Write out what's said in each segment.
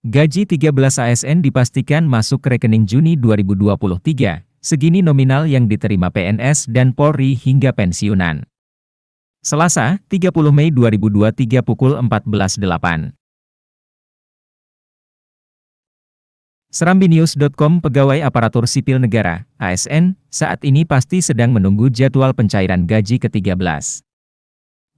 Gaji 13 ASN dipastikan masuk ke rekening Juni 2023, segini nominal yang diterima PNS dan Polri hingga pensiunan. Selasa, 30 Mei 2023 pukul 14.08. Serambinews.com. Pegawai Aparatur Sipil Negara, ASN, saat ini pasti sedang menunggu jadwal pencairan gaji ke-13.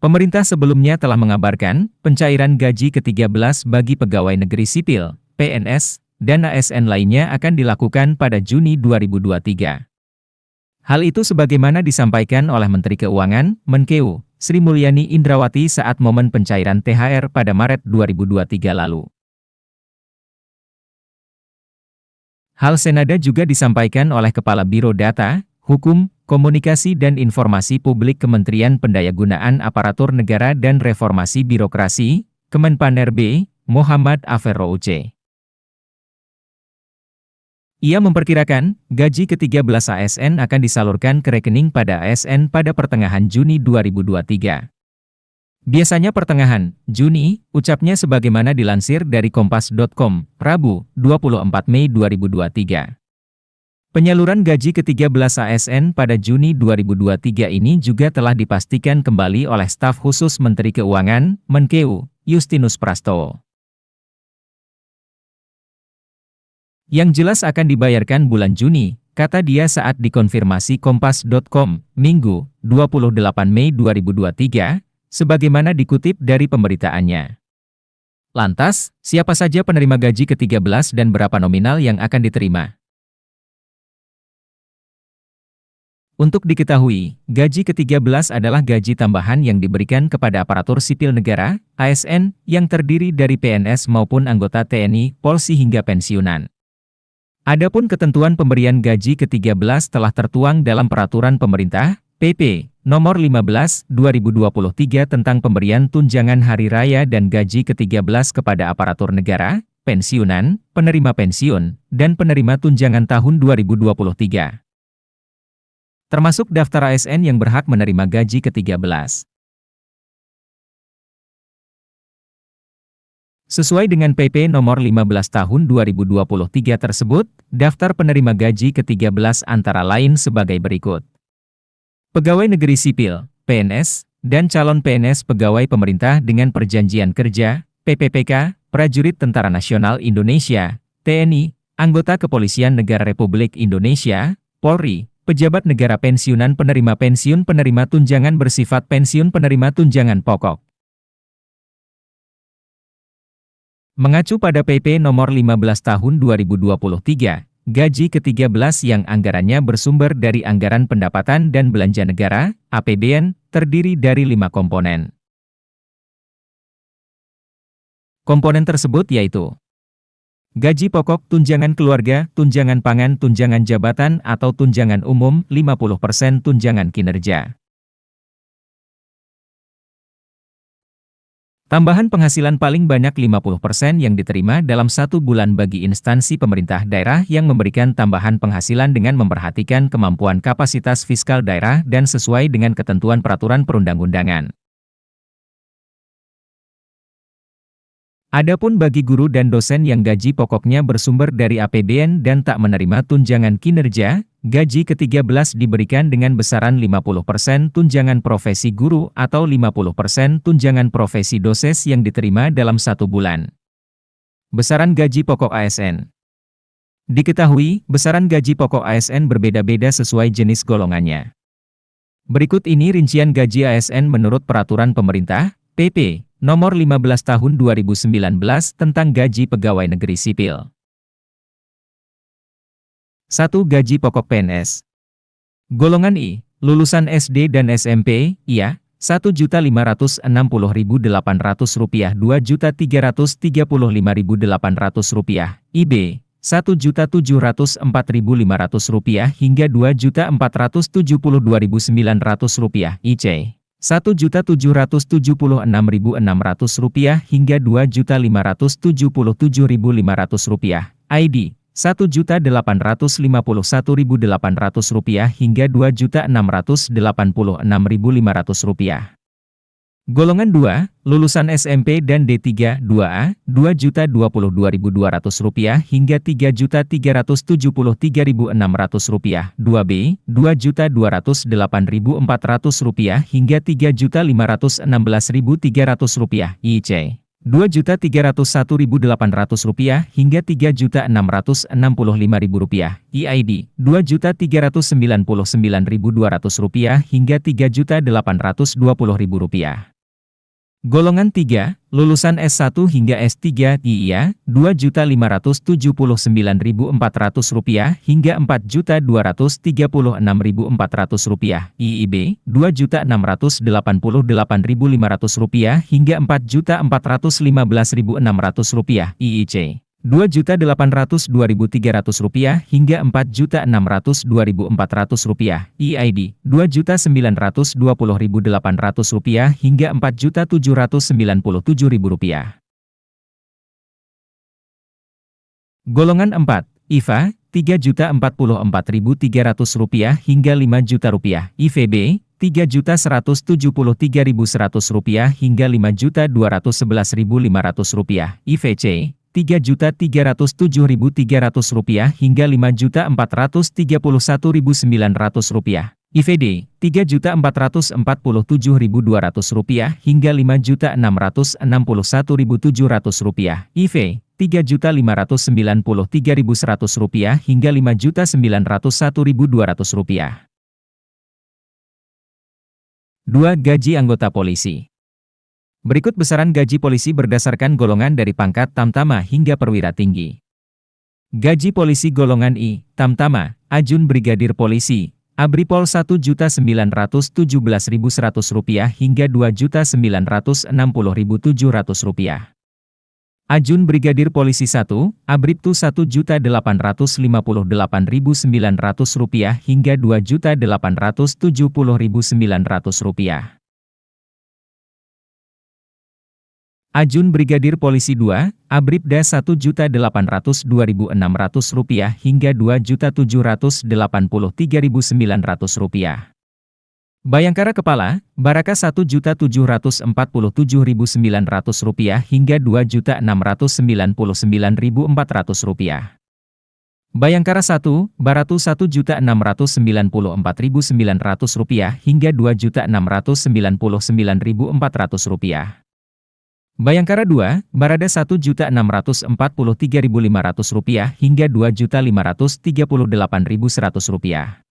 Pemerintah sebelumnya telah mengabarkan, pencairan gaji ke-13 bagi pegawai negeri sipil, PNS, dan ASN lainnya akan dilakukan pada Juni 2023. Hal itu sebagaimana disampaikan oleh Menteri Keuangan, Menkeu, Sri Mulyani Indrawati saat momen pencairan THR pada Maret 2023 lalu. Hal senada juga disampaikan oleh Kepala Biro Data, Hukum, Komunikasi dan Informasi Publik Kementerian Pendayagunaan Aparatur Negara dan Reformasi Birokrasi, Kemenpan-RB, Muhammad Aferrouce. Ia memperkirakan, gaji ke-13 ASN akan disalurkan ke rekening pada ASN pada pertengahan Juni 2023. Biasanya pertengahan Juni, ucapnya sebagaimana dilansir dari Kompas.com, Rabu, 24 Mei 2023. Penyaluran gaji ke-13 ASN pada Juni 2023 ini juga telah dipastikan kembali oleh staf khusus Menteri Keuangan, Menkeu, Justinus Prastowo. Yang jelas akan dibayarkan bulan Juni, kata dia saat dikonfirmasi Kompas.com, Minggu, 28 Mei 2023, sebagaimana dikutip dari pemberitaannya. Lantas, siapa saja penerima gaji ke-13 dan berapa nominal yang akan diterima? Untuk diketahui, gaji ke-13 adalah gaji tambahan yang diberikan kepada aparatur sipil negara, ASN, yang terdiri dari PNS maupun anggota TNI, Polri hingga pensiunan. Adapun ketentuan pemberian gaji ke-13 telah tertuang dalam Peraturan Pemerintah, PP, Nomor 15, 2023 tentang pemberian tunjangan hari raya dan gaji ke-13 kepada aparatur negara, pensiunan, penerima pensiun, dan penerima tunjangan tahun 2023. Termasuk daftar ASN yang berhak menerima gaji ke-13. Sesuai dengan PP Nomor 15 Tahun 2023 tersebut, daftar penerima gaji ke-13 antara lain sebagai berikut. Pegawai negeri sipil, PNS, dan calon PNS pegawai pemerintah dengan perjanjian kerja, PPPK, prajurit Tentara Nasional Indonesia, TNI, anggota Kepolisian Negara Republik Indonesia, Polri, pejabat negara pensiunan penerima pensiun penerima tunjangan bersifat pensiun penerima tunjangan pokok. Mengacu pada PP Nomor 15 Tahun 2023, gaji ke-13 yang anggarannya bersumber dari Anggaran Pendapatan dan Belanja Negara, APBN, terdiri dari 5 komponen. Komponen tersebut yaitu gaji pokok, tunjangan keluarga, tunjangan pangan, tunjangan jabatan atau tunjangan umum, 50% tunjangan kinerja. Tambahan penghasilan paling banyak 50% yang diterima dalam 1 bulan bagi instansi pemerintah daerah yang memberikan tambahan penghasilan dengan memperhatikan kemampuan kapasitas fiskal daerah dan sesuai dengan ketentuan peraturan perundang-undangan. Adapun bagi guru dan dosen yang gaji pokoknya bersumber dari APBN dan tak menerima tunjangan kinerja, gaji ke-13 diberikan dengan besaran 50% tunjangan profesi guru atau 50% tunjangan profesi dosen yang diterima dalam 1 bulan. Besaran gaji pokok ASN. Diketahui, besaran gaji pokok ASN berbeda-beda sesuai jenis golongannya. Berikut ini rincian gaji ASN menurut Peraturan Pemerintah, PP, Nomor 15 Tahun 2019 tentang gaji pegawai negeri sipil. 1. Gaji pokok PNS. Golongan I, lulusan SD dan SMP, IA, Rp1.560.800, Rp2.335.800, IB, Rp1.704.500 hingga Rp2.472.900, IC, Rp1.776.600 hingga Rp2.577.500, ID, Rp1.851.800 hingga Rp2.686.500. Golongan 2, lulusan SMP dan D3 2A, Rp2.022.200 hingga Rp3.373.600, 2B, Rp2.208.400 hingga Rp3.516.300, IC, Rp2.301.800 hingga Rp3.665.000, IID, Rp2.399.200 hingga Rp3.820.000. Golongan 3, lulusan S1 hingga S3 IA, Rp2.579.400 hingga Rp4.236.400, IIB, Rp2.688.500 hingga Rp4.415.600, IIC, Rp2.802.300 hingga Rp4.602.400, IID, Rp2.920.800 hingga Rp4.797.000. Golongan 4, IVA, Rp3.044.300 hingga Rp5.000.000, IVB, Rp3.173.100 hingga Rp5.211.500, IVC, Rp3.307.300 hingga Rp5.431.900, IVD, Rp3.447.200 hingga Rp5.661.700, IV, Rp3.593.100 hingga Rp5.901.200. 2. Gaji anggota polisi. Berikut besaran gaji polisi berdasarkan golongan dari pangkat Tamtama hingga perwira tinggi. Gaji polisi golongan I, Tamtama, Ajun Brigadir Polisi, Abripol Rp1.917.100 hingga Rp2.960.700. Ajun Brigadir Polisi 1, Abribtu Rp1.858.900 hingga Rp2.870.900. Ajun Brigadir Polisi 2, Abribda Rp1.802.600 hingga Rp2.783.900. Bayangkara Kepala, Baraka Rp1.747.900 hingga Rp2.699.400. Bayangkara 1, Baratu Rp1.694.900 hingga Rp2.699.400. Bayangkara 2, Barada Rp1.643.500 hingga Rp2.538.100.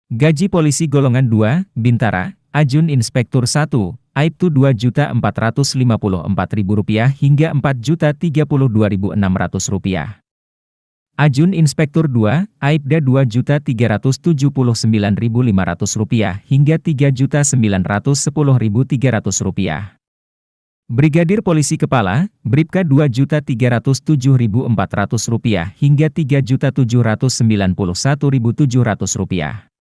Gaji polisi golongan 2, Bintara, Ajun Inspektur 1, Aibtu Rp2.454.000 hingga Rp4.032.600. Ajun Inspektur 2, Aibda Rp2.379.500 hingga Rp3.910.300. Brigadir Polisi Kepala, Bribka Rp2.307.400 hingga Rp3.791.700.